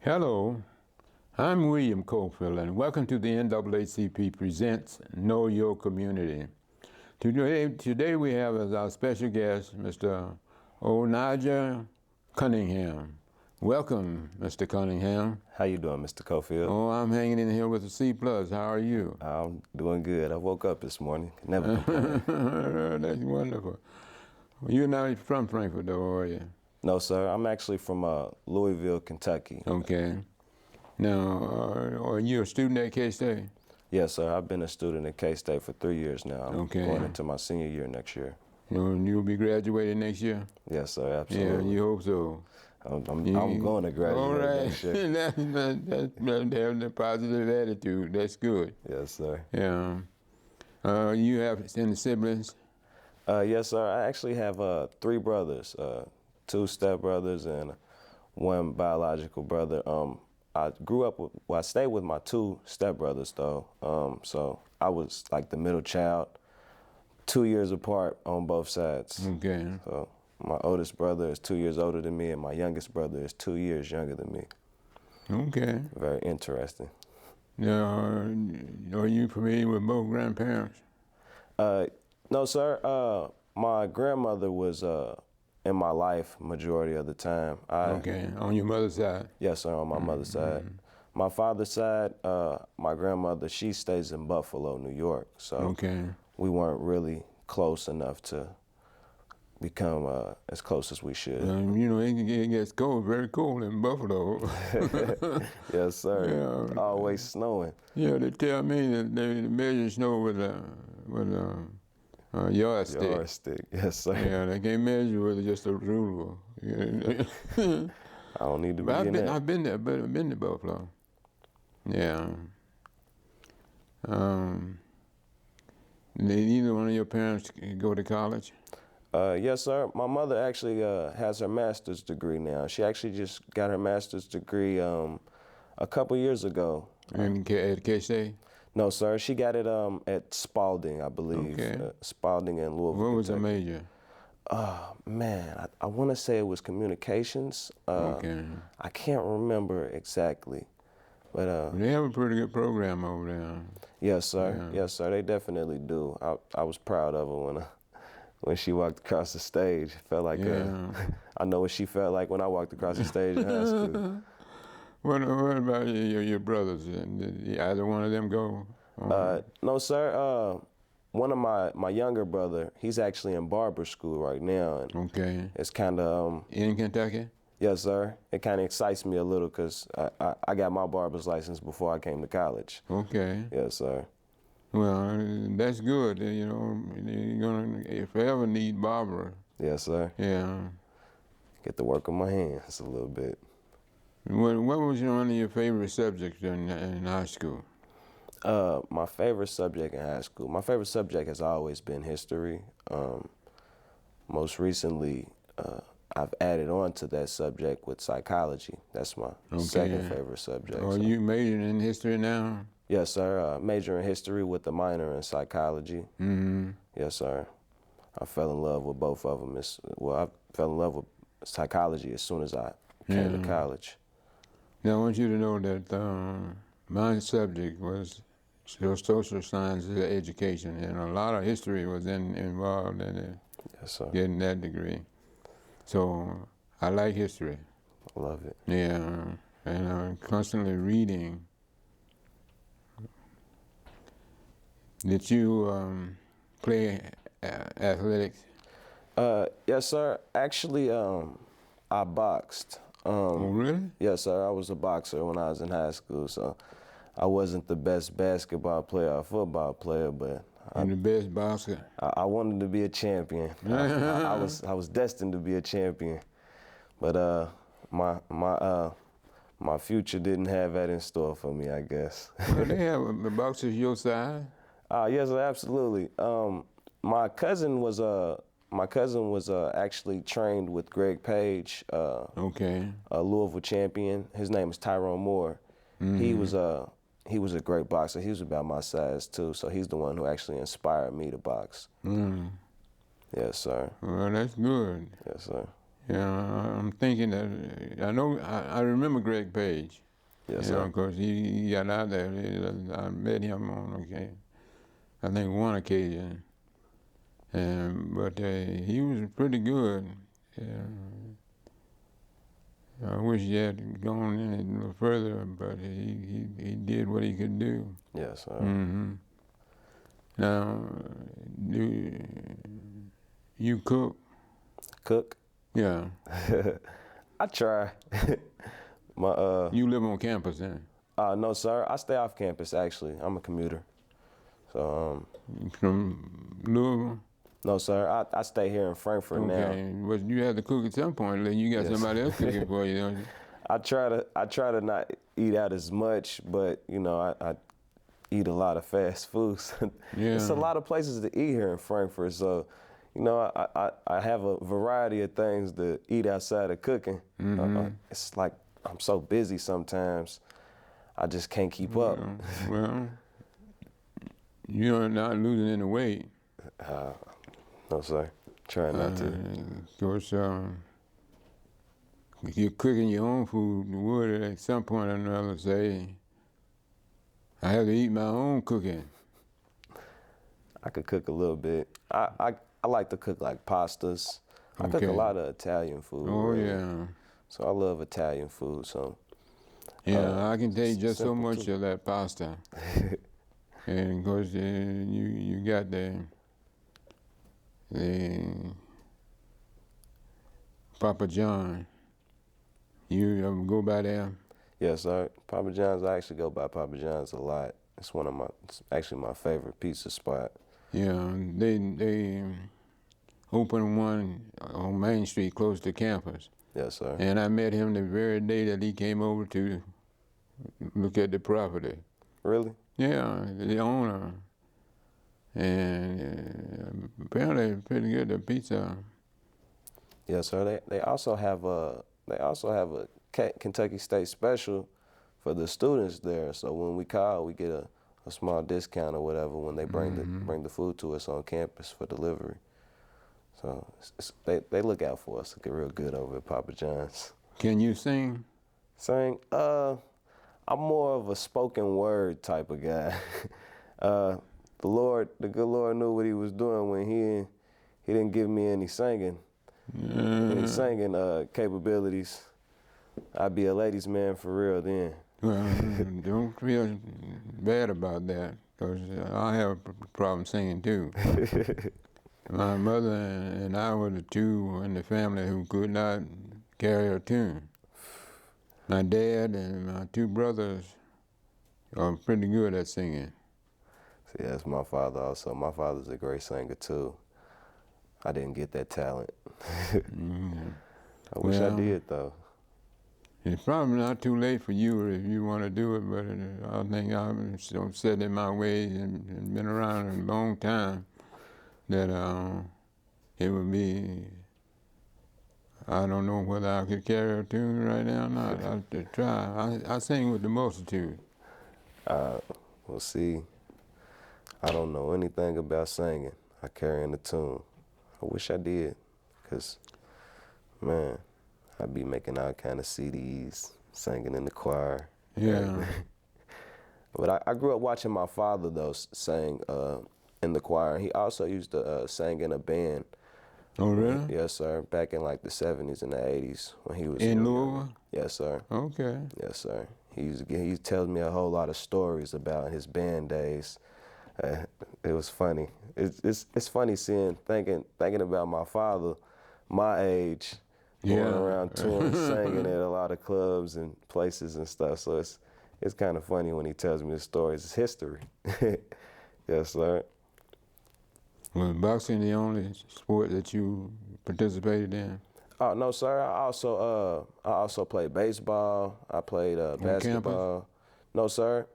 Hello, I'm William Cofield, and welcome to the NAACP Presents Know Your Community. Today we have as our special guest Mr. Onaje Cunningham. Welcome, Mr. Cunningham. How you doing, Mr. Cofield? Oh, I'm hanging in here with a C+. How are you? I'm doing good. I woke up this morning. Never complained. That's wonderful. You're not from Frankfort, though, are you? No, sir. I'm actually from Louisville, Kentucky. Okay. Now, are you a student at K-State? Yes, sir. I've been a student at K-State for 3 years now. I'm going into my senior year next year. You'll be graduating next year? Yes, sir. Absolutely. Yeah, you hope so. I'm going to graduate next year. That's having a positive attitude. That's good. Yes, sir. Yeah. You have any siblings? Yes, sir. I actually have 3 brothers, 2 stepbrothers and 1 biological brother. I stayed with my 2 stepbrothers though. So I was like the middle child, 2 years apart on both sides. Okay. So my oldest brother is 2 years older than me and my youngest brother is 2 years younger than me. Okay. Very interesting. Now, are you familiar with both grandparents? No, sir. My grandmother was in my life majority of the time. Okay, on your mother's side? Yes, sir, on my mother's side. My father's side, my grandmother, she stays in Buffalo, New York. So we weren't really close enough to become as close as we should. You know, it gets cold, very cold in Buffalo. Yes, sir. Yeah. Always snowing. Yeah, they tell me that they measure snow with a yardstick. Yardstick, yes, sir. Yeah, they can't measure with just a ruler. I don't need to be in that. I've been there, but I've been to Buffalo. Yeah. Did either one of your parents go to college? Yes, sir. My mother actually has her master's degree now. She actually just got her master's degree a couple years ago. At K-State? No, sir. She got it at Spalding, I believe. Okay. Spalding in Louisville. What was the major? Man, I want to say it was communications. Okay. I can't remember exactly, but they have a pretty good program over there. Yes, sir. Yeah. Yes, sir. They definitely do. I was proud of her when she walked across the stage. It felt like I know what she felt like when I walked across the stage in high school. What about your brothers? Did either one of them go? No, sir. One of my younger brother, he's actually in barber school right now. And okay. It's kind of in Kentucky? Yes, sir. It kind of excites me a little because I got my barber's license before I came to college. Okay. Yes, sir. Well, that's good. You know, you're gonna forever need barber. Yes, sir. Yeah. Get to work on my hands a little bit. What was one of your favorite subjects in high school? My favorite subject in high school. My favorite subject has always been history. Most recently, I've added on to that subject with psychology. That's my second favorite subject. Are you majoring in history now? Yes, sir. Major in history with a minor in psychology. Mm-hmm. Yes, sir. I fell in love with both of them. I fell in love with psychology as soon as I came to college. Now, I want you to know that my subject was social sciences education, and a lot of history was involved in it. Yes, sir. Getting that degree. So I like history. I love it. Yeah, and I'm constantly reading. Did you play athletics? Yes, sir. Actually, I boxed. Oh, really? Yes, sir. I was a boxer when I was in high school, so I wasn't the best basketball player or football player, but The best boxer. I wanted to be a champion. I was destined to be a champion, but my future didn't have that in store for me, I guess. Well, they have boxers your size. Yes, absolutely. My cousin was actually trained with Greg Page, Okay. a Louisville champion. His name is Tyrone Moore. Mm-hmm. he was a great boxer. He was about my size too, so he's the one who actually inspired me to box. Yes, sir. Well, that's good. Yes, sir. Yeah, I'm thinking that I remember Greg Page. Yes, you know, sir. because he got out there. I met him on I think one occasion, but he was pretty good. I wish he had gone in it a little further, but he did what he could do. Yes, sir. Now, do you cook? Cook? Yeah. I try. You live on campus then? No, sir. I stay off campus, actually. I'm a commuter. So, From Louisville? no, sir. I stay here in Frankfort now. Okay, but you have to cook at some point. Then you got somebody else cooking for you, don't you? I try to not eat out as much, but you know, I eat a lot of fast foods. Yeah. It's a lot of places to eat here in Frankfort, so you know, I have a variety of things to eat outside of cooking. It's like I'm so busy sometimes, I just can't keep up. Well, you're not losing any weight. No, sir. Try not to. Of course, if you're cooking your own food, you would at some point or another say, I have to eat my own cooking. I could cook a little bit. I like to cook like pastas. I cook a lot of Italian food. Oh, really. yeah. So I love Italian food. So yeah, I can take just so simple much too. of that pasta. And of course, you got the Papa John. You ever go by there? Yes, sir. Papa John's. I actually go by Papa John's a lot. It's it's actually my favorite pizza spot. Yeah, they opened one on Main Street close to campus. Yes, sir. And I met him the very day that he came over to look at the property. Really? Yeah, the owner. And apparently pretty good, the pizza. Yes, sir. They also have a Kentucky State special for the students there. So when we call, we get a small discount or whatever when they bring the food to us on campus for delivery. So they look out for us. Look real good over at Papa John's. Can you sing? Sing? I'm more of a spoken word type of guy. The good Lord knew what He was doing when He didn't give me any singing capabilities. I'd be a ladies' man for real then. Well, don't feel bad about that, because I have a problem singing too. My mother and I were the two in the family who could not carry a tune. My dad and my two brothers are pretty good at singing. See, that's my father also. My father's a great singer too. I didn't get that talent. I wish I did though. It's probably not too late for you if you want to do it, but I think I've set in my ways and been around a long time that it would be, I don't know whether I could carry a tune right now or not. I have to try. I sing with the multitude. We'll see. I don't know anything about singing. I carry in the tune. I wish I did, because, man, I'd be making all kind of CDs, singing in the choir. Yeah. But I grew up watching my father, though, sing in the choir. He also used to sing in a band. Oh, really? Yes, sir. Back in like the 70s and the 80s when he was in Louisville? Yes, sir. Okay. Yes, sir. He tells me a whole lot of stories about his band days. It was funny. It's funny thinking about my father, my age, going around touring, singing at a lot of clubs and places and stuff. So it's kind of funny when he tells me the stories. It's history. Yes, sir. Was boxing the only sport that you participated in? Oh no, sir. I also played baseball. I played basketball. No, sir.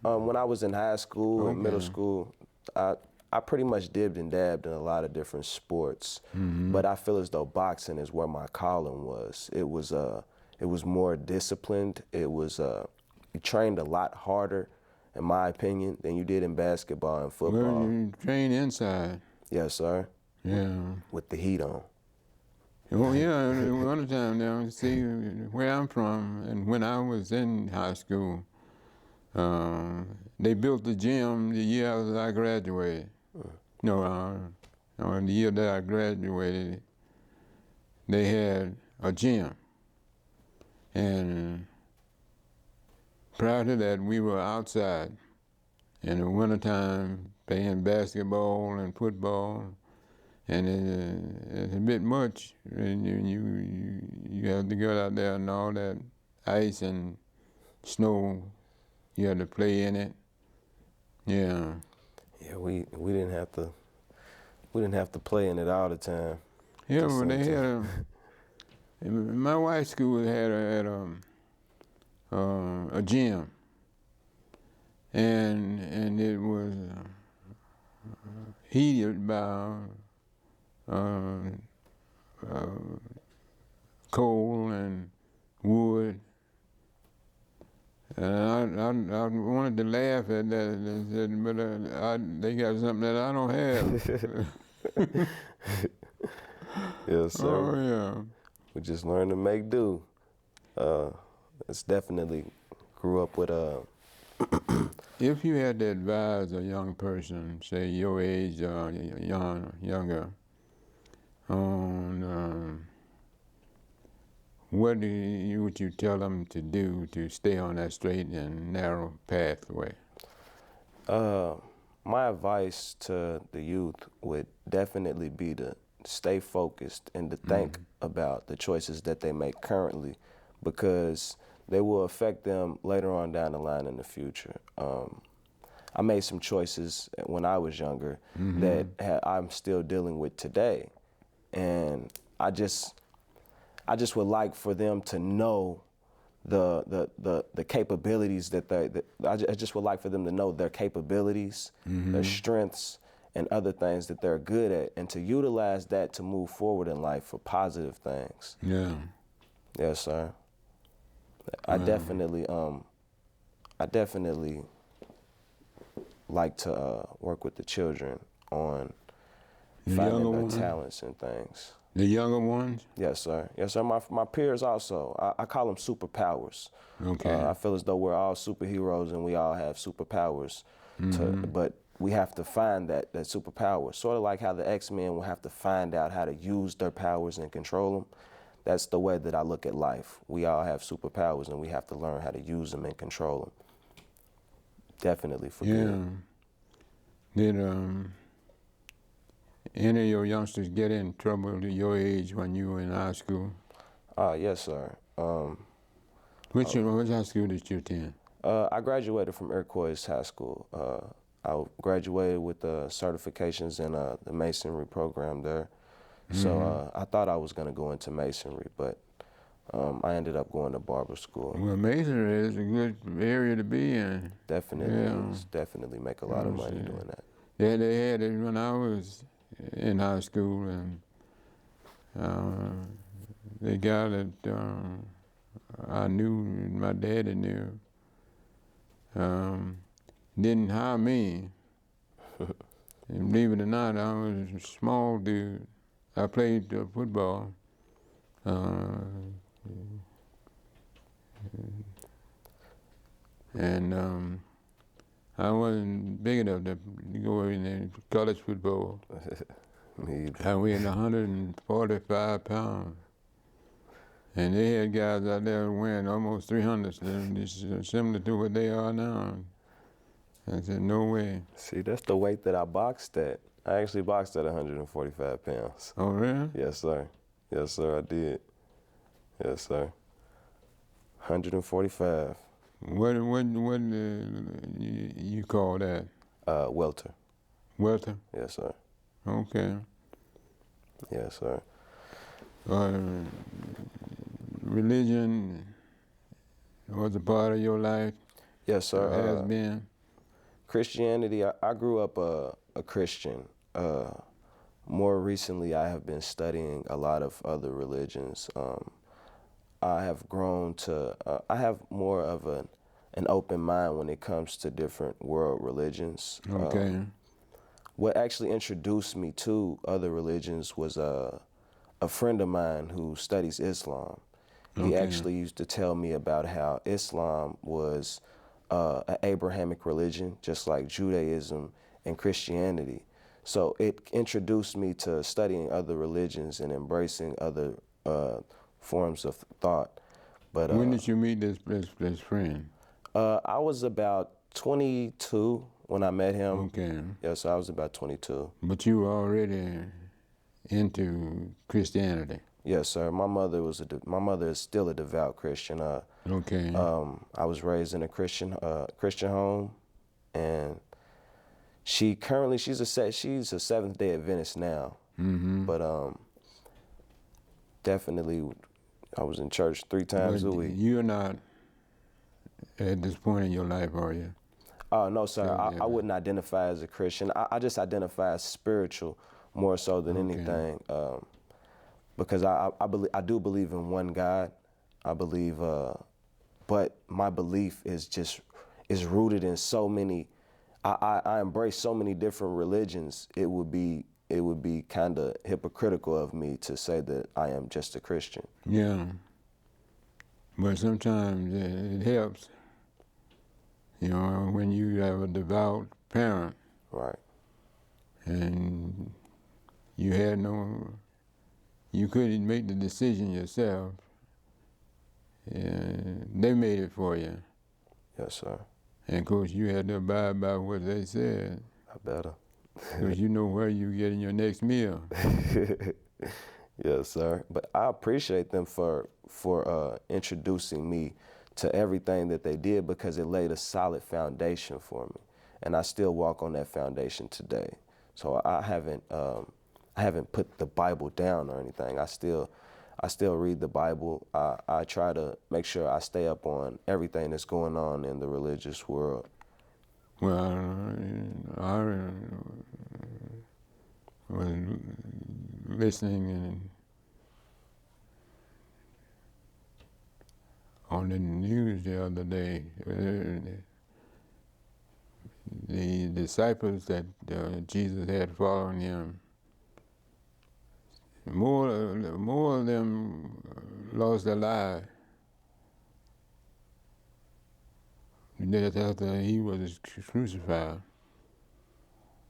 When I was in high school and middle school, I pretty much dibbed and dabbed in a lot of different sports. But I feel as though boxing is where my calling was. It was more disciplined. It was you trained a lot harder. in my opinion, than you did in basketball and football. Well, you train inside. Yes, sir. Yeah. With the heat on. Oh yeah, one time now, see where I'm from, and when I was in high school, they built the gym the year after I graduated. No, the year that I graduated, they had a gym. And prior to that, we were outside in the wintertime playing basketball and football. And it's a bit much. And you have to go out there and all that ice and snow. You have to play in it. Yeah. Yeah, we didn't have to play in it all the time. Yeah, well, they had my wife's school had a gym, and it was heated by coal and wood. And I wanted to laugh at that, and said, but they got something that I don't have. Yes, sir. Oh yeah. We just learned to make do. It's definitely grew up with If you had to advise a young person, say your age or younger, on what would you tell them to do to stay on that straight and narrow pathway? My advice to the youth would definitely be to stay focused and to think about the choices that they make currently, because they will affect them later on down the line in the future. I made some choices when I was younger that I'm still dealing with today, and I just would like for them to know the capabilities I just would like for them to know their capabilities, their strengths, and other things that they're good at, and to utilize that to move forward in life for positive things. Yeah. Yes, sir. I definitely like to work with the children on finding their talents and things. The younger ones? Yes, sir. Yes, sir. My peers also. I call them superpowers. Okay. I feel as though we're all superheroes and we all have superpowers, but we have to find that superpower. Sort of like how the X-Men will have to find out how to use their powers and control them. That's the way that I look at life. We all have superpowers and we have to learn how to use them and control them. Definitely for good. Did any of your youngsters get in trouble at your age when you were in high school? Yes, sir. Which high school did you attend? I graduated from Iroquois High School. I graduated with certifications in the masonry program there. So I thought I was going to go into masonry, but I ended up going to barber school. Well, masonry is a good area to be in. Definitely, definitely make a lot of money doing that. Yeah, they had it when I was in high school, and the guy that I knew, my daddy knew, didn't hire me. And believe it or not, I was a small dude. I played football. And I wasn't big enough to go in college football. I weighed 145 pounds. And they had guys out there weighing almost 300, similar to what they are now. I said, no way. See, that's the weight that I boxed at. I actually boxed at 145 pounds. Oh, really? Yes, sir. Yes, sir, I did. Yes, sir. 145. What you call that? Welter. Welter? Yes, sir. Okay. Yes, sir. Religion was a part of your life? Yes, sir. Has been? Christianity, I grew up a Christian. More recently, I have been studying a lot of other religions. I have grown to, I have more of an open mind when it comes to different world religions. Okay. What actually introduced me to other religions was a friend of mine who studies Islam. He Okay. actually used to tell me about how Islam was an Abrahamic religion, just like Judaism and Christianity. So it introduced me to studying other religions and embracing other forms of thought. But When did you meet this friend? I was about 22 when I met him. Okay. Yeah, so I was about 22. But you were already into Christianity. Yes, sir. My mother is still a devout Christian. Okay. I was raised in a Christian home, and she's a Seventh-day Adventist now. Mm-hmm. But definitely, I was in church 3 times a week. You're not at this point in your life, are you? Oh no, sir. Yeah. I wouldn't identify as a Christian. I just identify as spiritual more so than anything. Because I do believe in one God. I believe, but my belief is rooted in so many. I embrace so many different religions. It would be kind of hypocritical of me to say that I am just a Christian. Yeah. But sometimes it helps, when you have a devout parent. Right. And you couldn't make the decision yourself. And they made it for you. Yes, sir. And of course you had to abide by what they said. I better. Because you know where you're getting your next meal. Yes, sir. But I appreciate them for introducing me to everything that they did, because it laid a solid foundation for me, and I still walk on that foundation today. So I haven't put the Bible down or anything. I still read the Bible. I try to make sure I stay up on everything that's going on in the religious world. Well, I was listening on the news the other day. The disciples that Jesus had following him, more of them lost their lives after he was crucified.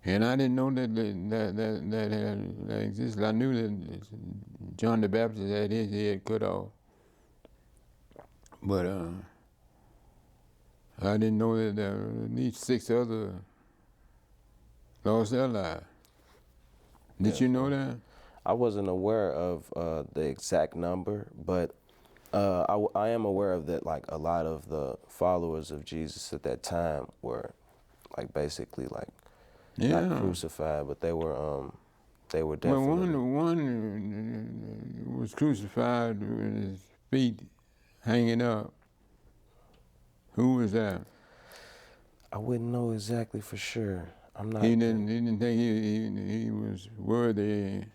And I didn't know that existed. I knew that John the Baptist had his head cut off, but I didn't know that at least 6 others lost their lives. Did you know that? I wasn't aware of the exact number, but I am aware of that. Like, a lot of the followers of Jesus at that time were basically not crucified, but they were definitely. Well, one was crucified with his feet hanging up. Who was that? I wouldn't know exactly for sure. I'm not. He didn't think he was worthy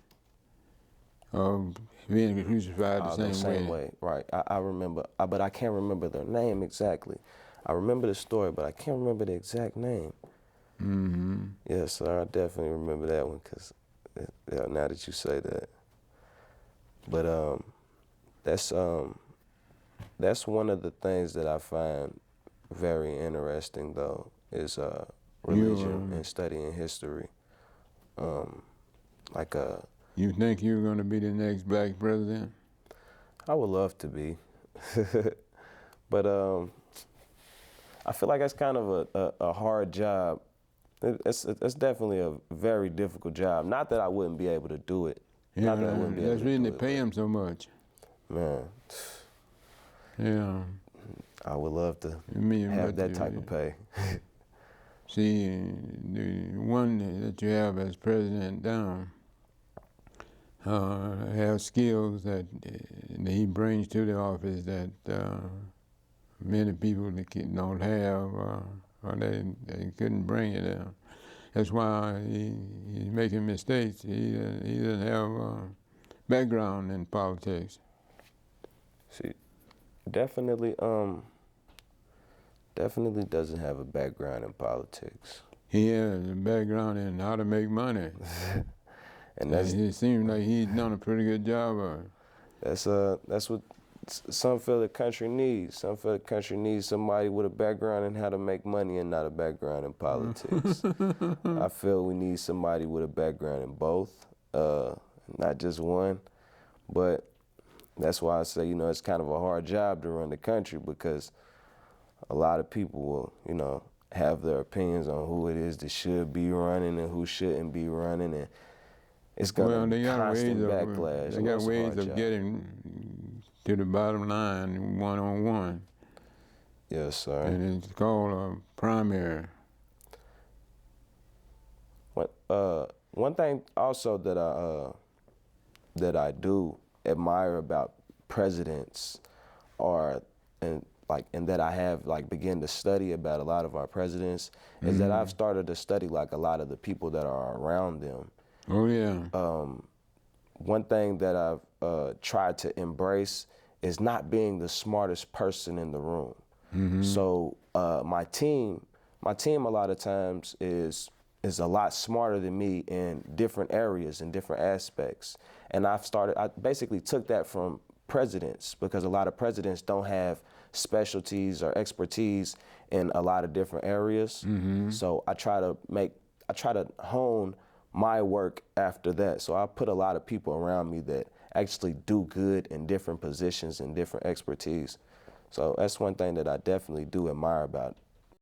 of being crucified the same way. Right. I remember, but I can't remember their name exactly. I remember the story, but I can't remember the exact name. Mm-hmm. Yes, sir. I definitely remember that one, because now that you say that. But that's one of the things that I find very interesting, though, is religion and studying history. You think you're going to be the next black president? I would love to be, but I feel like that's kind of a hard job. It's definitely a very difficult job. Not that I wouldn't be able to do it. Yeah, Not that I wouldn't be able that's to reason do they it, pay him so much. Man. Yeah. I would love to have that type of pay. See, the one that you have as president down have skills that he brings to the office that many people don't have, or they couldn't bring it down. That's why he's making mistakes. He doesn't have background in politics. See, definitely definitely doesn't have a background in politics. He has a background in how to make money. And It seems like he's done a pretty good job of it. that's what some feel the country needs. Some feel the country needs somebody with a background in how to make money and not a background in politics. I feel we need somebody with a background in both, not just one. But that's why I say, you know, it's kind of a hard job to run the country, because a lot of people will, you know, have their opinions on who it is that should be running and who shouldn't be running, and it's going to be constant backlash. They got ways of getting to the bottom line one-on-one. Yes, sir. And it's called a primary. One thing also that I do admire about presidents and that I have begun to study about a lot of our presidents is that I've started to study a lot of the people that are around them. Oh yeah. One thing that I've tried to embrace is not being the smartest person in the room. So my team a lot of times is a lot smarter than me in different areas and different aspects. And I basically took that from presidents, because a lot of presidents don't have specialties or expertise in a lot of different areas. So I try to hone my work after that. So I put a lot of people around me that actually do good in different positions and different expertise. So that's one thing that I definitely do admire about